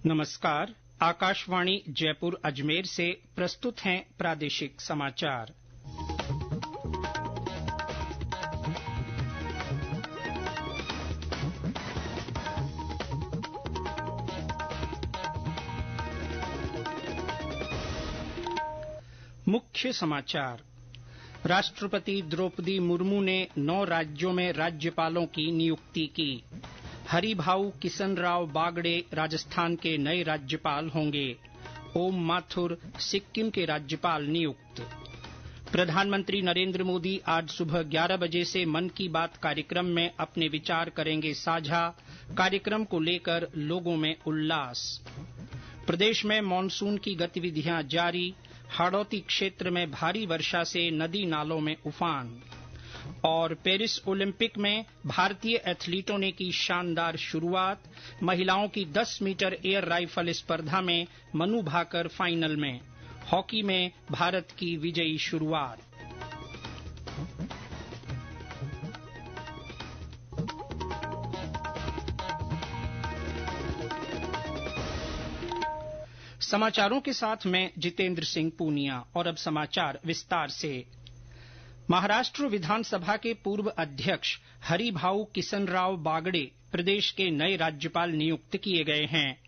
नमस्कार। आकाशवाणी जयपुर अजमेर से प्रस्तुत हैं प्रादेशिक समाचार। मुख्य समाचार। राष्ट्रपति द्रौपदी मुर्मू ने 9 राज्यों में राज्यपालों की नियुक्ति की। हरिभाऊ किसनराव बागड़े राजस्थान के नए राज्यपाल होंगे। ओम माथुर सिक्किम के राज्यपाल नियुक्त। प्रधानमंत्री नरेंद्र मोदी आज सुबह 11 बजे से मन की बात कार्यक्रम में अपने विचार करेंगे साझा। कार्यक्रम को लेकर लोगों में उल्लास। प्रदेश में मानसून की गतिविधियां जारी। हाड़ौती क्षेत्र में भारी वर्षा से नदी नालों में उफान। और पेरिस ओलंपिक में भारतीय एथलीटों ने की शानदार शुरुआत। महिलाओं की 10 मीटर एयर राइफल स्पर्धा में मनु भाकर फाइनल में। हॉकी में भारत की विजयी शुरुआत। समाचारों के साथ मैं जितेंद्र सिंह पूनिया। और अब समाचार विस्तार से। महाराष्ट्र विधानसभा के पूर्व अध्यक्ष हरिभाऊ किसनराव बागड़े प्रदेश के नए राज्यपाल नियुक्त किए गए हैं।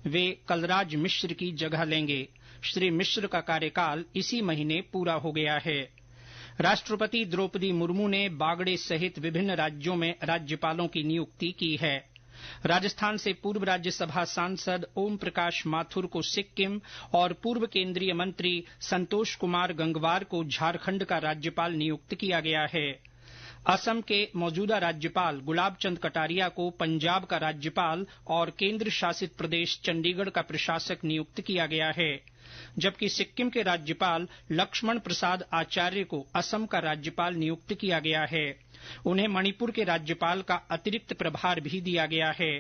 वे कलराज मिश्र की जगह लेंगे। श्री मिश्र का कार्यकाल इसी महीने पूरा हो गया है। राष्ट्रपति द्रौपदी मुर्मू ने बागड़े सहित विभिन्न राज्यों में राज्यपालों की नियुक्ति की है। राजस्थान से पूर्व राज्यसभा सांसद ओम प्रकाश माथुर को सिक्किम और पूर्व केंद्रीय मंत्री संतोष कुमार गंगवार को झारखंड का राज्यपाल नियुक्त किया गया है। असम के मौजूदा राज्यपाल गुलाब चंद कटारिया को पंजाब का राज्यपाल और केंद्र शासित प्रदेश चंडीगढ़ का प्रशासक नियुक्त किया गया है, जबकि सिक्किम के राज्यपाल लक्ष्मण प्रसाद आचार्य को असम का राज्यपाल नियुक्त किया गया है। उन्हें मणिपुर के राज्यपाल का अतिरिक्त प्रभार भी दिया गया है।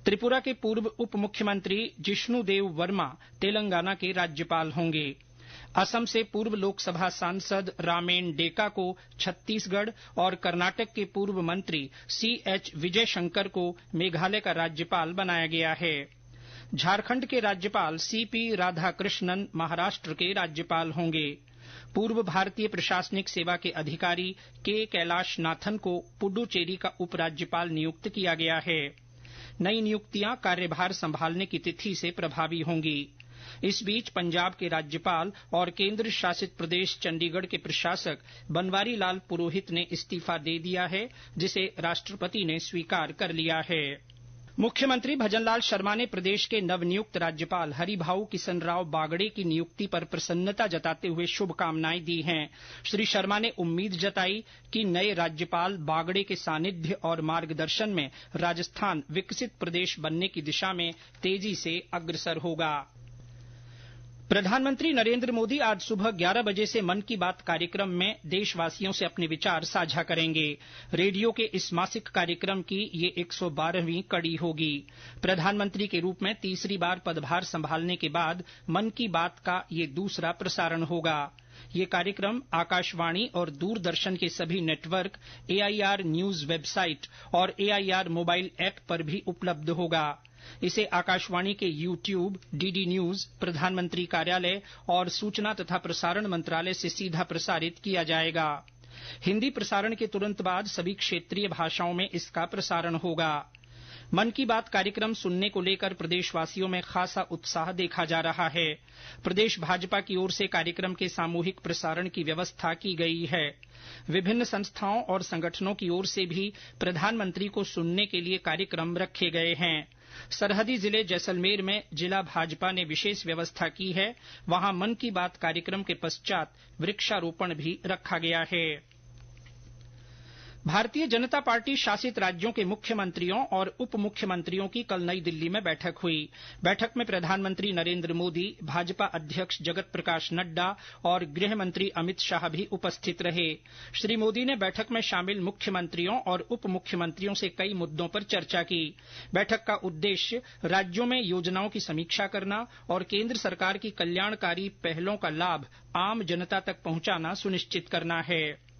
त्रिपुरा के पूर्व उप मुख्यमंत्री जिष्णुदेव वर्मा तेलंगाना के राज्यपाल होंगे। असम से पूर्व लोकसभा सांसद रामेन डेका को छत्तीसगढ़ और कर्नाटक के पूर्व मंत्री CH विजय शंकर को मेघालय का राज्यपाल बनाया गया है। झारखंड के राज्यपाल CP राधाकृष्णन महाराष्ट्र के राज्यपाल होंगे। पूर्व भारतीय प्रशासनिक सेवा के अधिकारी के कैलाश नाथन को पुडुचेरी का उपराज्यपाल नियुक्त किया गया है। नई नियुक्तियां कार्यभार संभालने की तिथि से प्रभावी होंगी। इस बीच पंजाब के राज्यपाल और केंद्र शासित प्रदेश चंडीगढ़ के प्रशासक बनवारी लाल पुरोहित ने इस्तीफा दे दिया है, जिसे राष्ट्रपति ने स्वीकार कर लिया है। मुख्यमंत्री भजनलाल शर्मा ने प्रदेश के नवनियुक्त राज्यपाल हरिभाऊ किसनराव बागड़े की नियुक्ति पर प्रसन्नता जताते हुए शुभकामनाएं दी हैं। श्री शर्मा ने उम्मीद जताई कि नए राज्यपाल बागड़े के सानिध्य और मार्गदर्शन में राजस्थान विकसित प्रदेश बनने की दिशा में तेजी से अग्रसर होगा। प्रधानमंत्री नरेंद्र मोदी आज सुबह 11 बजे से मन की बात कार्यक्रम में देशवासियों से अपने विचार साझा करेंगे। रेडियो के इस मासिक कार्यक्रम की ये 112वीं कड़ी होगी। प्रधानमंत्री के रूप में तीसरी बार पदभार संभालने के बाद मन की बात का ये दूसरा प्रसारण होगा। ये कार्यक्रम आकाशवाणी और दूरदर्शन के सभी नेटवर्क, AIR न्यूज वेबसाइट और AIR मोबाइल ऐप पर भी उपलब्ध होगा। इसे आकाशवाणी के YouTube, DD न्यूज, प्रधानमंत्री कार्यालय और सूचना तथा प्रसारण मंत्रालय से सीधा प्रसारित किया जाएगा। हिंदी प्रसारण के तुरंत बाद सभी क्षेत्रीय भाषाओं में इसका प्रसारण होगा। मन की बात कार्यक्रम सुनने को लेकर प्रदेशवासियों में खासा उत्साह देखा जा रहा है। प्रदेश भाजपा की ओर से कार्यक्रम के सामूहिक प्रसारण की व्यवस्था की गई है। विभिन्न संस्थाओं और संगठनों की ओर से भी प्रधानमंत्री को सुनने के लिए कार्यक्रम रखे गए हैं। सरहदी जिले जैसलमेर में जिला भाजपा ने विशेष व्यवस्था की है। वहां मन की बात कार्यक्रम के पश्चात वृक्षारोपण भी रखा गया है। भारतीय जनता पार्टी शासित राज्यों के मुख्यमंत्रियों और उप मुख्यमंत्रियों की कल नई दिल्ली में बैठक हुई। बैठक में प्रधानमंत्री नरेंद्र मोदी, भाजपा अध्यक्ष जगत प्रकाश नड्डा और गृह मंत्री अमित शाह भी उपस्थित रहे। श्री मोदी ने बैठक में शामिल मुख्यमंत्रियों और उप मुख्यमंत्रियों से कई मुद्दों पर चर्चा की। बैठक का उद्देश्य राज्यों में योजनाओं की समीक्षा करना और केंद्र सरकार की कल्याणकारी पहलों का लाभ आम जनता तक पहुंचाना सुनिश्चित करना है।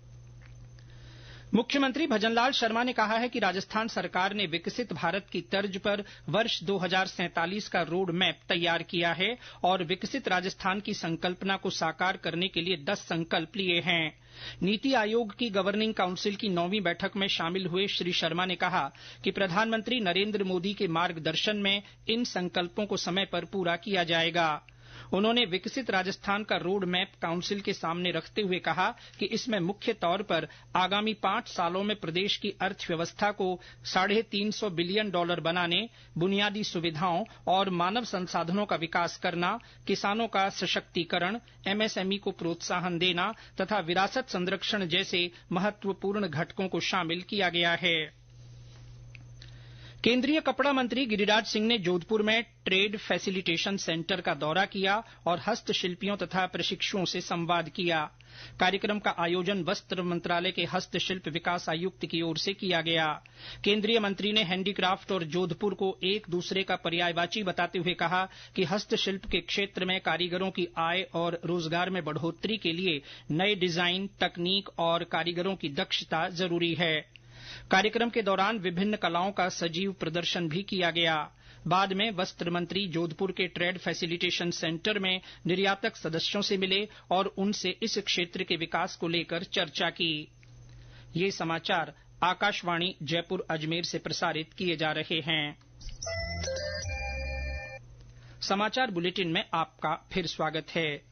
मुख्यमंत्री भजनलाल शर्मा ने कहा है कि राजस्थान सरकार ने विकसित भारत की तर्ज पर वर्ष 2047 का रोड मैप तैयार किया है और विकसित राजस्थान की संकल्पना को साकार करने के लिए 10 संकल्प लिए हैं। नीति आयोग की गवर्निंग काउंसिल की 9वीं बैठक में शामिल हुए श्री शर्मा ने कहा कि प्रधानमंत्री नरेंद्र मोदी के मार्गदर्शन में इन संकल्पों को समय पर पूरा किया जाएगा। उन्होंने विकसित राजस्थान का रोड मैप काउंसिल के सामने रखते हुए कहा कि इसमें मुख्य तौर पर आगामी 5 सालों में प्रदेश की अर्थव्यवस्था को $350 बिलियन बनाने, बुनियादी सुविधाओं और मानव संसाधनों का विकास करना, किसानों का सशक्तिकरण, एमएसएमई को प्रोत्साहन देना तथा विरासत संरक्षण जैसे महत्वपूर्ण घटकों को शामिल किया गया है। केंद्रीय कपड़ा मंत्री गिरिराज सिंह ने जोधपुर में ट्रेड फैसिलिटेशन सेंटर का दौरा किया और हस्तशिल्पियों तथा प्रशिक्षुओं से संवाद किया। कार्यक्रम का आयोजन वस्त्र मंत्रालय के हस्तशिल्प विकास आयुक्त की ओर से किया गया। केंद्रीय मंत्री ने हैंडीक्राफ्ट और जोधपुर को एक दूसरे का पर्यायवाची बताते हुए कहा कि हस्तशिल्प के क्षेत्र में कारीगरों की आय और रोजगार में बढ़ोतरी के लिए नए डिजाइन, तकनीक और कारीगरों की दक्षता जरूरी है। कार्यक्रम के दौरान विभिन्न कलाओं का सजीव प्रदर्शन भी किया गया। बाद में वस्त्र मंत्री जोधपुर के ट्रेड फैसिलिटेशन सेंटर में निर्यातक सदस्यों से मिले और उनसे इस क्षेत्र के विकास को लेकर चर्चा की। ये समाचार आकाशवाणी जयपुर अजमेर से प्रसारित किए जा रहे हैं। समाचार बुलेटिन में आपका फिर स्वागत है।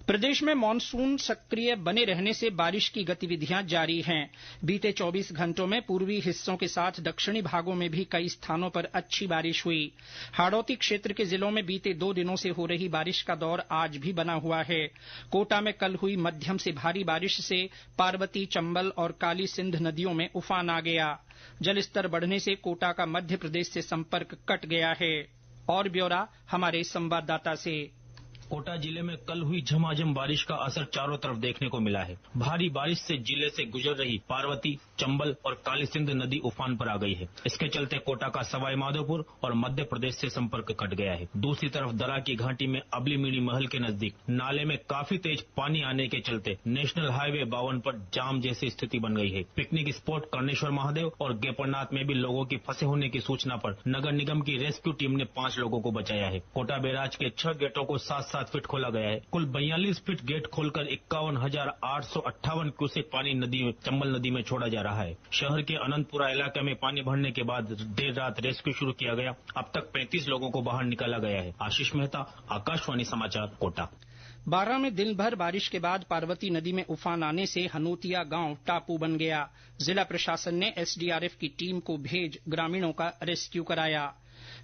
प्रदेश में मानसून सक्रिय बने रहने से बारिश की गतिविधियां जारी हैं। बीते 24 घंटों में पूर्वी हिस्सों के साथ दक्षिणी भागों में भी कई स्थानों पर अच्छी बारिश हुई। हाड़ौती क्षेत्र के जिलों में बीते 2 दिनों से हो रही बारिश का दौर आज भी बना हुआ है। कोटा में कल हुई मध्यम से भारी बारिश से पार्वती, चंबल और काली सिंध नदियों में उफान आ गया। जलस्तर बढ़ने से कोटा का मध्य प्रदेश से संपर्क कट गया है। और ब्यौरा हमारे संवाददाता से। कोटा जिले में कल हुई झमाझम बारिश का असर चारों तरफ देखने को मिला है। भारी बारिश से जिले से गुजर रही पार्वती, चंबल और काली सिंध नदी उफान पर आ गई है। इसके चलते कोटा का सवाई माधोपुर और मध्य प्रदेश से संपर्क कट गया है। दूसरी तरफ दरा की घाटी में अबली मीणी महल के नजदीक नाले में काफी तेज पानी आने के चलते नेशनल हाईवे 52 पर जाम जैसी स्थिति बन गई है। पिकनिक स्पॉट कर्णेश्वर महादेव और गेपरनाथ में भी लोगों की फंसे होने की सूचना पर नगर निगम की रेस्क्यू टीम ने 5 लोगों को बचाया है। कोटा बैराज के 6 गेटों को 7 फीट खोला गया है। कुल 42 फीट गेट खोलकर 51,858 क्यूसेक पानी चंबल नदी में छोड़ा जा रहा है। शहर के अनंतपुरा इलाके में पानी भरने के बाद देर रात रेस्क्यू शुरू किया गया। अब तक 35 लोगों को बाहर निकाला गया है। आशीष मेहता, आकाशवाणी समाचार, कोटा। 12 में दिन भर बारिश के बाद पार्वती नदी में उफान आने से हनोतिया गांव टापू बन गया। जिला प्रशासन ने एसडीआरएफ की टीम को भेज ग्रामीणों का रेस्क्यू कराया।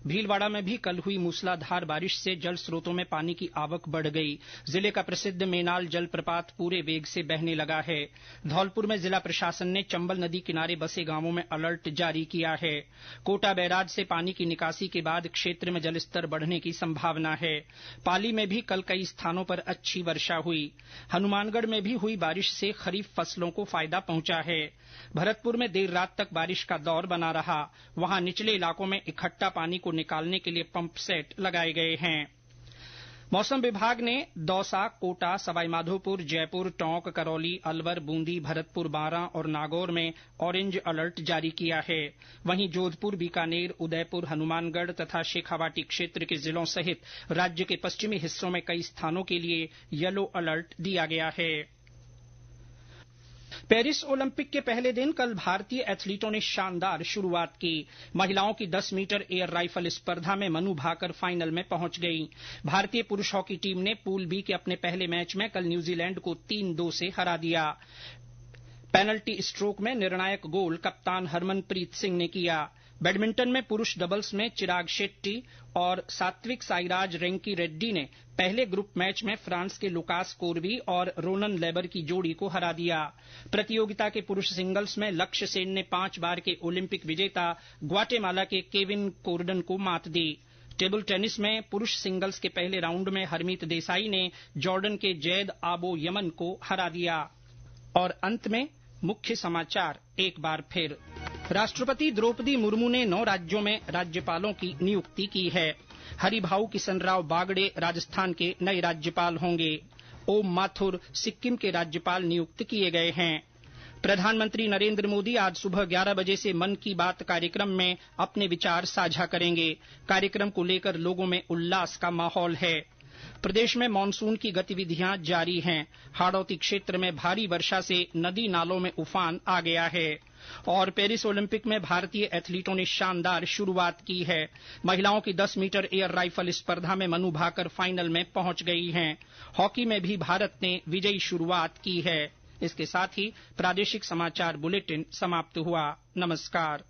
भीलवाड़ा में भी कल हुई मूसलाधार बारिश से जल स्रोतों में पानी की आवक बढ़ गई। जिले का प्रसिद्ध मेनाल जलप्रपात पूरे वेग से बहने लगा है। धौलपुर में जिला प्रशासन ने चंबल नदी किनारे बसे गांवों में अलर्ट जारी किया है। कोटा बैराज से पानी की निकासी के बाद क्षेत्र में जलस्तर बढ़ने की संभावना है। पाली में भी कल कई स्थानों पर अच्छी वर्षा हुई। हनुमानगढ़ में भी हुई बारिश से खरीफ फसलों को फायदा पहुंचा है। भरतपुर में देर रात तक बारिश का दौर बना रहा। वहां निचले इलाकों में इकट्ठा पानी को निकालने के लिए पंप सेट लगाए गए हैं। मौसम विभाग ने दौसा, कोटा, सवाईमाधोपुर, जयपुर, टोंक, करौली, अलवर, बूंदी, भरतपुर, बारां और नागौर में ऑरेंज अलर्ट जारी किया है। वहीं जोधपुर, बीकानेर, उदयपुर, हनुमानगढ़ तथा शेखावाटी क्षेत्र के जिलों सहित राज्य के पश्चिमी हिस्सों में कई स्थानों के लिए येलो अलर्ट दिया गया है। पेरिस ओलंपिक के पहले दिन कल भारतीय एथलीटों ने शानदार शुरुआत की। महिलाओं की 10 मीटर एयर राइफल स्पर्धा में मनु भाकर फाइनल में पहुंच गई। भारतीय पुरुष हॉकी टीम ने पूल बी के अपने पहले मैच में कल न्यूजीलैंड को 3-2 से हरा दिया। पेनल्टी स्ट्रोक में निर्णायक गोल कप्तान हरमनप्रीत सिंह ने किया। बैडमिंटन में पुरुष डबल्स में चिराग शेट्टी और सात्विक साईराज रेंकी रेड्डी ने पहले ग्रुप मैच में फ्रांस के लुकास कोरबी और रोनन लेबर की जोड़ी को हरा दिया। प्रतियोगिता के पुरुष सिंगल्स में लक्ष्य सेन ने 5 बार के ओलंपिक विजेता ग्वाटेमाला के केविन कोर्डन को मात दी। टेबल टेनिस में पुरुष सिंगल्स के पहले राउंड में हरमीत देसाई ने जॉर्डन के जैद आबो यमन को हरा दिया। और अंत में मुख्य समाचार एक बार फिर। राष्ट्रपति द्रौपदी मुर्मू ने 9 राज्यों में राज्यपालों की नियुक्ति की है। हरिभाऊ किसनराव बागड़े राजस्थान के नए राज्यपाल होंगे। ओम माथुर सिक्किम के राज्यपाल नियुक्त किए गए हैं। प्रधानमंत्री नरेंद्र मोदी आज सुबह 11 बजे से मन की बात कार्यक्रम में अपने विचार साझा करेंगे। कार्यक्रम को लेकर लोगों में उल्लास का माहौल है। प्रदेश में मानसून की गतिविधियां जारी हैं। हाड़ौती क्षेत्र में भारी वर्षा से नदी नालों में उफान आ गया है। और पेरिस ओलंपिक में भारतीय एथलीटों ने शानदार शुरुआत की है। महिलाओं की 10 मीटर एयर राइफल स्पर्धा में मनु भाकर फाइनल में पहुंच गई हैं। हॉकी में भी भारत ने विजयी शुरुआत की है। इसके साथ ही प्रादेशिक समाचार बुलेटिन समाप्त हुआ। नमस्कार।